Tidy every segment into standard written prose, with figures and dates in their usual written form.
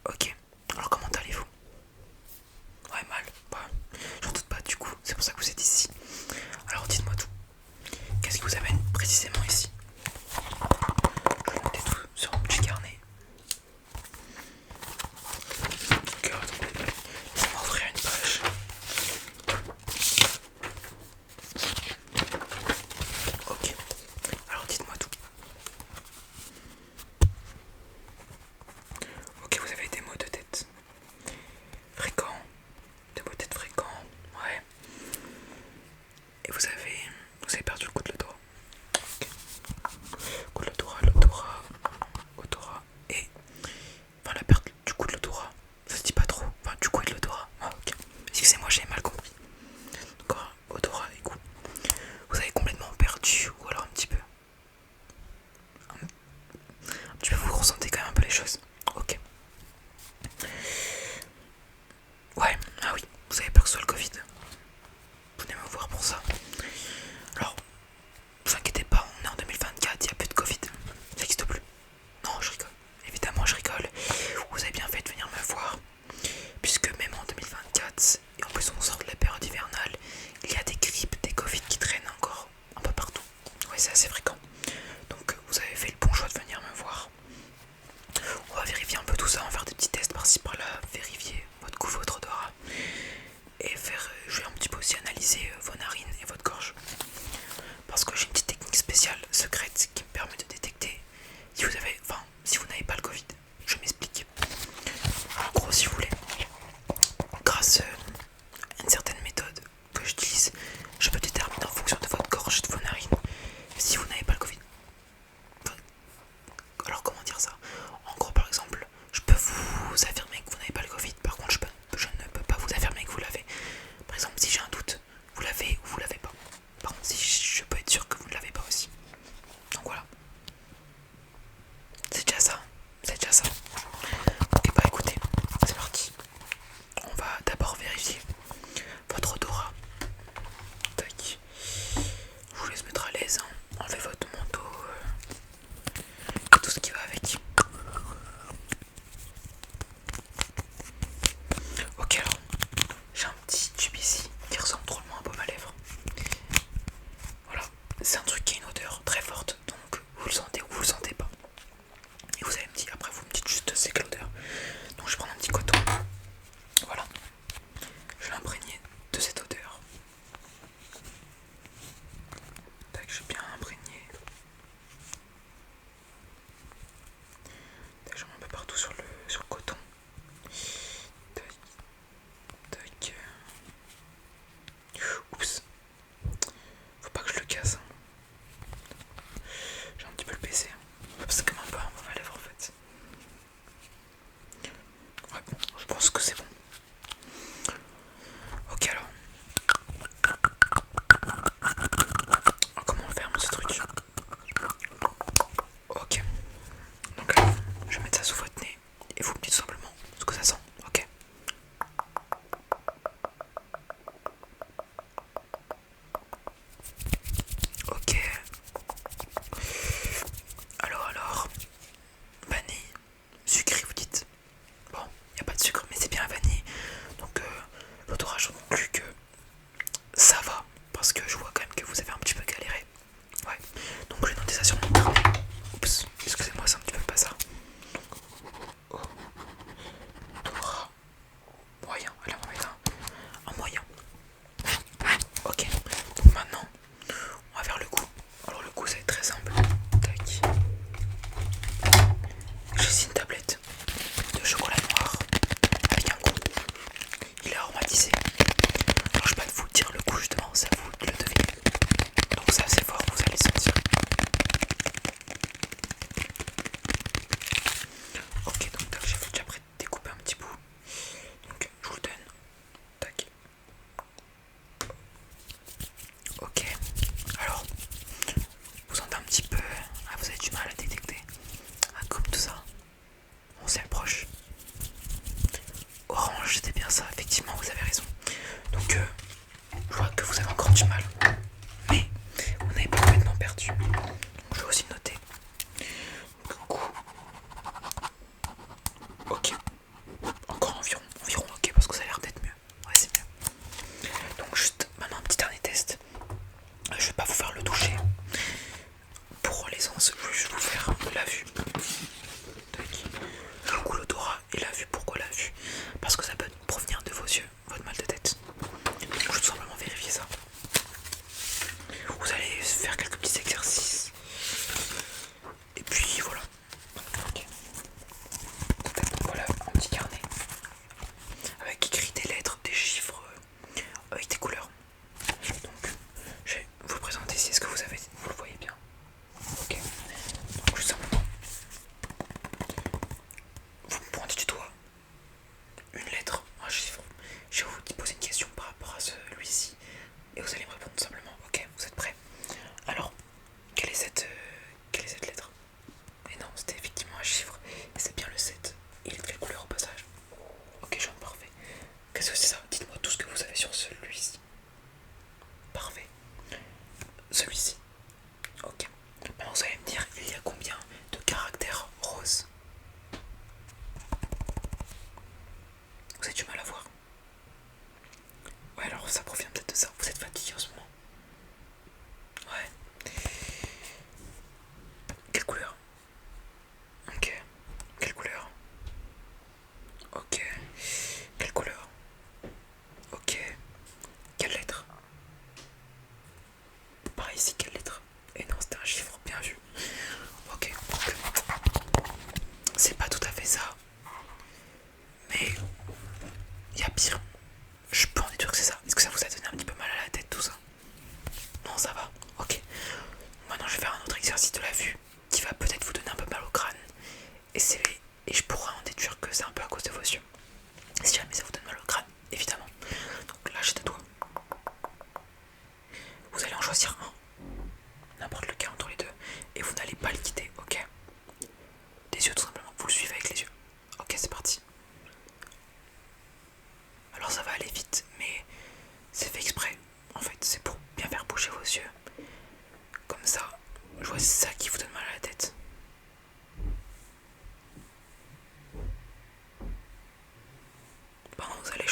Ok. Alors comment allez-vous? Ouais, mal. Bah, j'en doute pas du coup. C'est pour ça que vous êtes ici. Alors dites-moi tout. Qu'est-ce que vous avez précisément ici? Je vais noter tout sur un petit carnet. Ok, attendez. Laissez-moi ouvrir une page. Ok. Alors dites-moi tout. Ok, vous avez des maux de tête.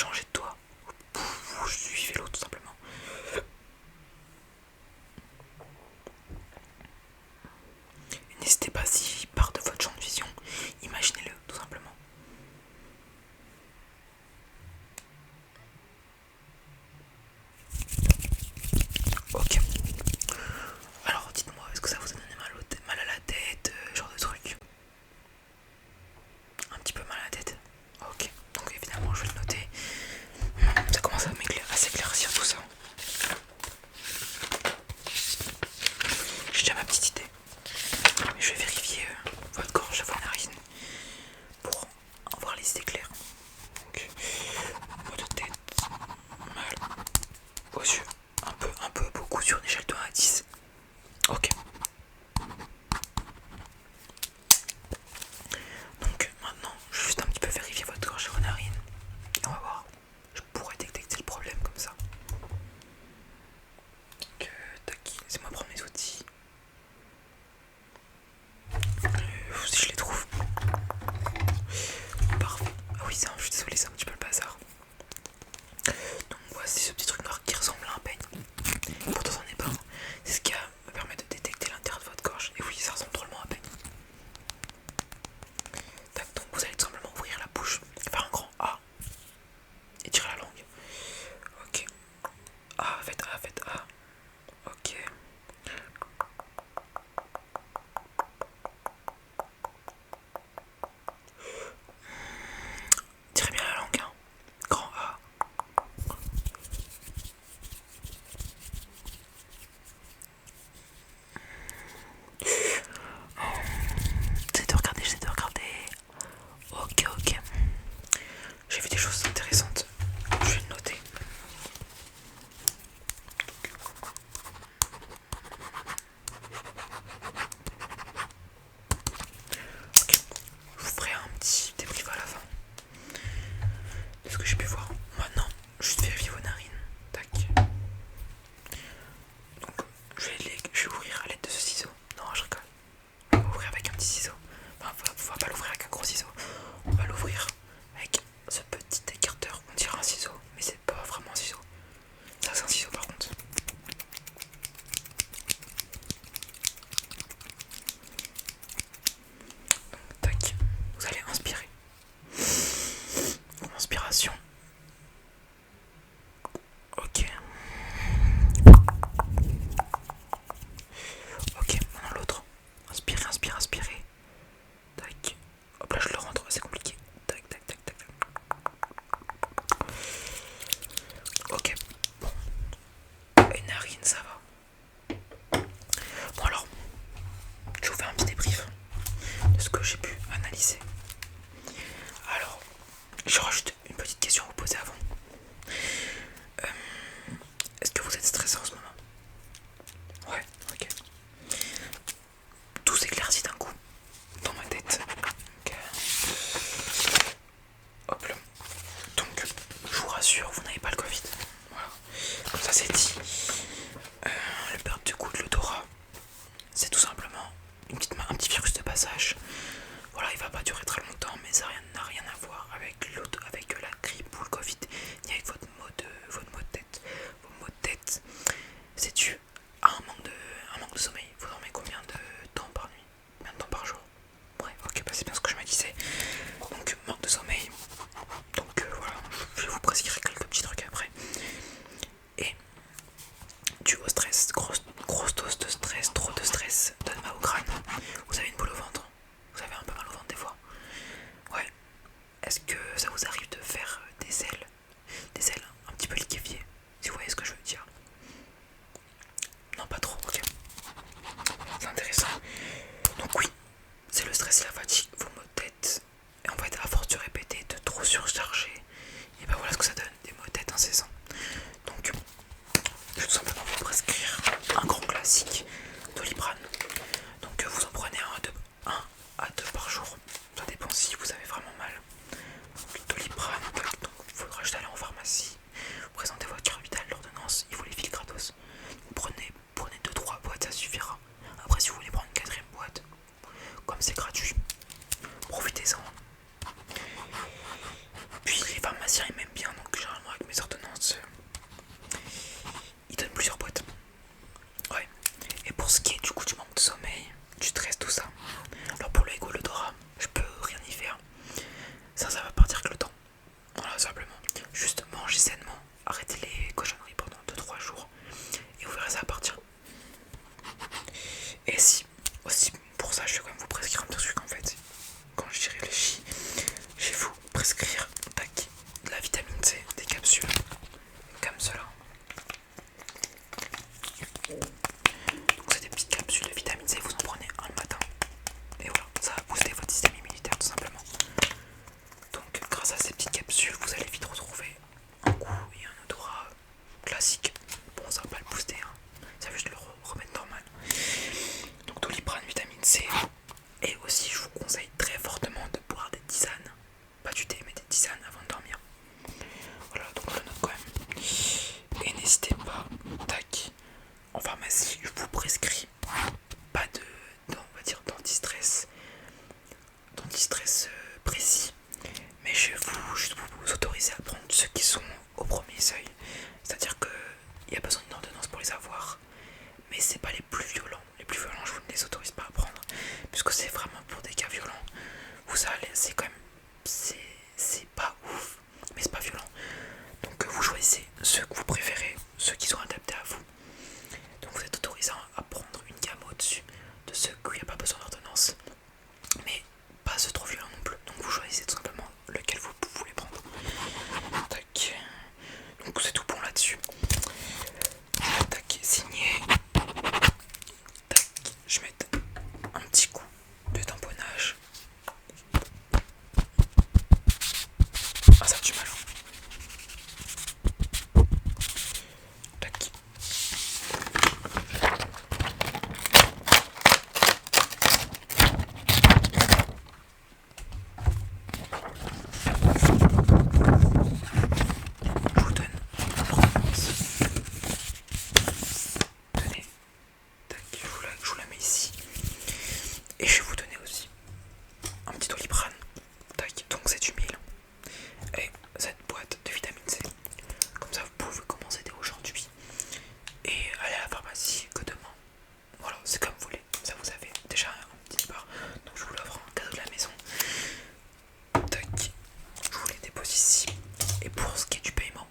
changer de toit. Je suivais l'eau tout simplement. N'hésitez pas s'il part de votre champ de vision, imaginez-le tout simplement. Ok. Alors dites-moi, est-ce que ça vous a donné mal à la tête, genre de truc? Un petit peu mal à la tête. Ok, donc évidemment je vais le noter. Ça commence à s'éclaircir tout ça. J'ai déjà ma petite idée. Mais je vais vérifier votre gorge, vos narines pour en voir les idées claires. Donc, maux de tête, mal aux yeux, un peu beaucoup sur une échelle de 1 à 10. Ok. Donc maintenant, je vais juste un petit peu vérifier votre gorge et vos narines. Et on va voir. Je pourrais détecter le problème comme ça. Donc, tac, laissez-moi prendre mes outils. Si je les trouve. Parfait. Ah oui, je suis désolé, c'est un petit peu le bazar. Donc voici ce petit truc noir qui ressemble à un peigne. Pourtant ça n'est pas. C'est ce qui me permet de détecter l'intérieur de votre gorge. Et oui, ça ressemble drôlement à un peigne. Tac, donc vous allez tout simplement ouvrir la bouche, faire un grand A et tirer la langue. Ok. A, faites A, faites A. Ok. Tirez bien la langue, hein. Grand A. J'essaie de regarder. Ok, ok. J'ai vu des choses intéressantes. Je vais le noter. Ok. Je vous ferai un petit débrief à la fin de ce que j'ai pu voir. Maintenant, juste vérifier vos narines. Tac. Donc, je vais ouvrir à l'aide de ce ciseau. Non, je rigole. On va ouvrir avec un petit ciseau. Enfin, on va pas l'ouvrir avec un gros ciseau. On va l'ouvrir avec ce petit écarteur. On dirait un ciseau, mais c'est pas vraiment un ciseau. Ça, c'est un ciseau par contre. Tac. Vous allez inspirer. Inspiration. Ok. Ok, maintenant l'autre. Inspirez, inspirez, inspirez. Tac. Hop là, je le rentre, c'est compliqué. Tac, tac, tac, tac. Ok. Bon. Les narines, ça va. Bon alors, je vais vous faire un petit débrief de ce que j'ai pu analyser. Alors, j'aurais juste une petite question à vous poser avant. Est-ce que vous êtes stressé en ce moment? Ouais, ok. Tout s'éclaircit d'un coup dans ma tête. Okay. Hop là. Donc, je vous rassure, vous n'avez pas le Covid. Voilà. Comme ça, c'est dit. Le perte du goût de l'odorat, c'est tout simplement un petit virus de passage. Voilà, il va pas durer très longtemps, mais ça n'a rien à voir avec la grippe ou le Covid, ni avec votre mot de tête. Vos maux de tête, c'est dû à un manque de sommeil. Vous dormez combien de temps par nuit? Combien de temps par jour? Ouais, ok, bah c'est bien ce que je me disais. Donc, manque de sommeil. Donc voilà, je vais vous prescrire quelques petits trucs après. Et dû au stress, grosse dose de stress, trop de stress, donne mal au crâne. Vous avez une boule au ventre? Vous avez un peu mal au ventre des fois? Ouais. Est-ce que ça vous arrive de faire des ailes un petit peu liquéfiées, si vous voyez ce que je veux dire? Non, pas trop, ok. C'est intéressant. Donc oui, c'est le stress et la fatigue, vos maux de tête. Et en fait, à force de répéter, de trop surcharger, et ben voilà ce que ça donne, des maux de tête incessants. Donc, je vais tout simplement vous prescrire un grand classique, Doliprane. Donc vous en prenez un à deux par jour. Ça dépend si vous avez vraiment mal. Donc, Doliprane, donc il faudra juste aller en pharmacie, vous présentez votre carte vitale, l'ordonnance, il vous les file gratos. Vous prenez 2-3 boîtes, ça suffira. Après, si vous voulez prendre une quatrième boîte, comme c'est gratuit, profitez-en. prescrire tac, de la vitamine C, des capsules comme cela. Donc c'est des petites capsules de vitamine C, vous en prenez un le matin. Et voilà, ça va booster votre système immunitaire tout simplement. Donc grâce à ces petites capsules, vous allez vite retrouver un goût et un odorat classique. Bon, ça va pas le booster, hein. Ça va juste le remettre normal. Donc Doliprane, vitamine C. Et aussi, je vous conseille très fortement de boire des tisanes. Pas du thé, mais des tisanes avant de dormir. Voilà, donc je le note quand même. Et n'hésitez pas, tac, en pharmacie, je vous prescris pas on va dire d'antistress précis, mais je vais vous autoriser à prendre ceux qui sont au premier seuil. C'est-à-dire qu'il y a besoin d'une ordonnance pour les avoir, mais c'est pas les plus violents. Les plus violents, je vous ne les autorise pas à prendre, puisque c'est vraiment pour des cas violents. Vous allez, c'est quand même, c'est pas ouf, mais c'est pas violent. Donc vous choisissez ceux que vous préférez, ceux qui sont adaptés à vous. Donc vous êtes autorisé à prendre une gamme au-dessus de ceux qu'il n'y a pas besoin d'ordonnance, mais pas ceux trop violents non plus. Donc vous choisissez tout simplement lequel vous voulez prendre. Tac. Donc c'est tout bon là-dessus. Tac, signé. Tac, je mets un petit coup de tamponnage. Ah, ça a du mal. Tac. Je vous donne l'ordonnance. Tenez. Tac, je vous la mets ici. Et je vais vous donner aussi un petit Doliprane. Tac, donc c'est du 1000. Et cette boîte de vitamine C. Comme ça, vous pouvez commencer dès aujourd'hui. Et aller à la pharmacie que demain. Voilà, c'est comme vous voulez. Ça, vous avez déjà un petit bar. Donc je vous l'offre en cadeau de la maison. Tac, je vous les dépose ici. Et pour ce qui est du paiement,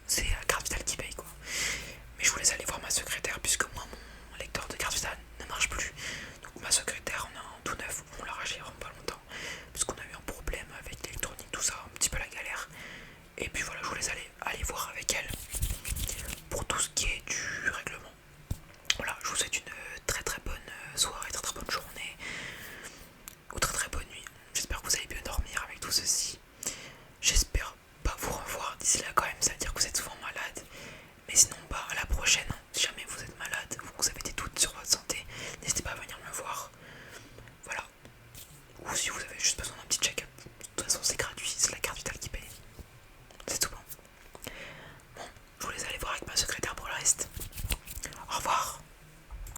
c'est Carte Vitale qui paye quoi. Mais je vous laisse aller voir ma secrétaire, puisque moi mon lecteur de Carte Vitale ne marche plus. Donc ma secrétaire, on a un tout neuf, on l'a racheté il pas longtemps, puisqu'on a eu un problème avec l'électronique, tout ça, un petit peu la galère. Et puis voilà, je vous laisse aller voir avec elle.